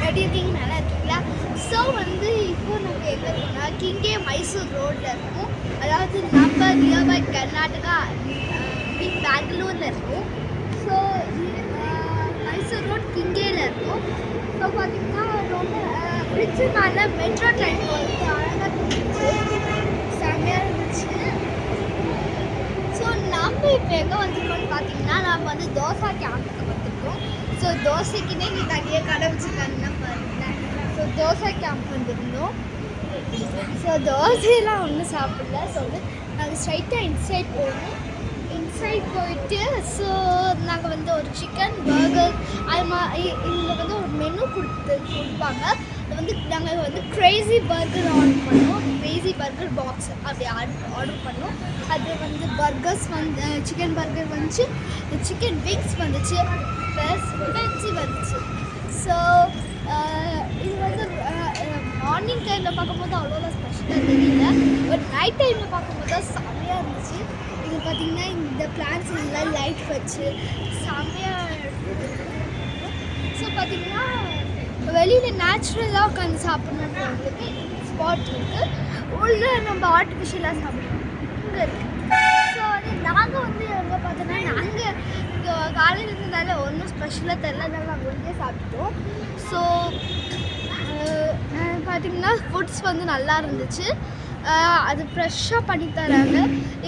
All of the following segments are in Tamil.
எப்படி இருக்கீங்க? நல்லா இருக்கீங்களா? ஸோ வந்து இப்போ நாங்கள் எங்கே இருக்கோம்னா கிங்கே மைசூர் ரோட்டில் இருக்கோம். அதாவது நம்ம நியர்பை கர்நாடகா மீன் பெங்களூரில் இருக்கோம். ஸோ மைசூர் ரோட் கிங்கேயில் இருக்கோம். ஸோ பார்த்தீங்கன்னா ரொம்ப பிடிச்ச மேலே மெட்ரோ ட்ரெயின் போகிறது அழகாக இருந்துச்சு, செம்மையாக இருந்துச்சு. ஸோ நம்ம இப்போ எங்கே வந்திருக்கோம்னு பார்த்தீங்கன்னா நம்ம வந்து தோசை கேம்புக்கு வந்திருக்கோம். ஸோ தோசைக்குன்னே இங்கே தனியாக கடை வச்சுருக்காங்கன்னா பாருங்களேன். ஸோ தோசை கேம்ப் வந்திருந்தோம். ஸோ தோசையெல்லாம் ஒன்றும் சாப்பிடல. ஸோ வந்து நாங்கள் ஸ்ட்ரைட்டாக இன்சைட் போகணும். இன்சைட் போயிட்டு ஸோ நாங்கள் வந்து ஒரு சிக்கன் பர்கர் அது இங்கே வந்து ஒரு மெனு கொடுப்பாங்க. அது வந்து நாங்கள் வந்து க்ரேசி பர்கர் ஆர்டர் பண்ணோம். க்ரேசி பர்கர் பாக்ஸ் அப்படி ஆர்டர் பண்ணோம். அது வந்து பர்கர்ஸ் வந்து சிக்கன் பர்கர் வந்துச்சு, சிக்கன் விங்ஸ் வந்துச்சு, ப்ளஸ் வெஜ்ஜி வந்துச்சு. ஸோ இது வந்து மார்னிங் டைமில் பார்க்கும்போது அவ்வளோதான் ஸ்பெஷலாக தெரியல. பட் நைட் டைமில் பார்க்கும்போது தான் செம்மையாக இருந்துச்சு. இது பார்த்திங்கன்னா இந்த பிளான்ஸ் எல்லாம் லைட் வச்சு செம்மையாக. ஸோ பார்த்திங்கன்னா வெளியில் நேச்சுரலாக உட்காந்து சாப்பிட்ணுன்றவங்களுக்கு ஸ்பாட் இருக்குது. உள்ளே நம்ம ஆர்டிஃபிஷியலாக சாப்பிட்றோம் இங்கே இருக்குது. ஸோ வந்து நாங்கள் வந்து எங்கே பார்த்தோன்னா நாங்கள் இங்கே காலையில் இருந்ததால ஒன்றும் ஸ்பெஷலாக தெரிலனால நாங்கள் உள்ளே சாப்பிட்டோம். ஸோ பார்த்திங்கன்னா ஃபுட்ஸ் வந்து நல்லா இருந்துச்சு. அது ஃப்ரெஷ்ஷாக பண்ணி தராங்க.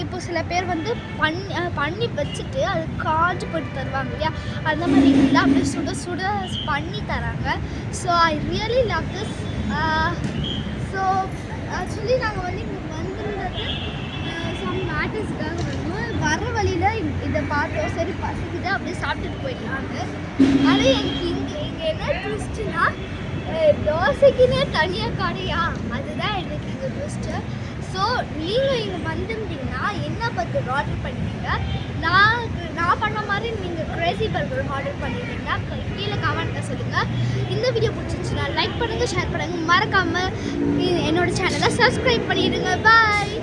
இப்போ சில பேர் வந்து பண்ணி வச்சுட்டு அது காஞ்சு போட்டு தருவாங்க இல்லையா, அந்த மாதிரி இல்லை, அப்படியே சுட சுட பண்ணி தராங்க. So I really love this. So actually நாங்கள் வந்து இங்கே வந்துருந்தது சம் மேட்டர்ஸ்க்காக வந்தோம். வர வழியில் இதை பார்த்தோம், சரி பசிக்குது அப்படியே சாப்பிட்டுட்டு போயிடலாங்க. ஆனால் எனக்கு இங்கே என்ன ட்விஸ்ட்டுன்னா தோசைக்குன்னே தனியாக கடையா, அதுதான் எனக்கு இங்கே ட்விஸ்ட்டு. ஸோ நீங்கள் இங்கே வந்திருந்தீங்கன்னா என்ன பர்கர் ஆர்டர் பண்ணுவீங்க? நான் பண்ண மாதிரி நீங்கள் க்ரேசி பர்கர் ஆர்டர் பண்ணியிருந்தீங்கன்னா கீழே கமெண்ட்டில் சொல்லுங்கள். இந்த வீடியோ பிடிச்சிருந்துச்சுன்னா லைக் பண்ணுங்கள், ஷேர் பண்ணுங்கள், மறக்காமல் என்னோடய சேனலை சப்ஸ்கிரைப் பண்ணிடுங்க. பாய்.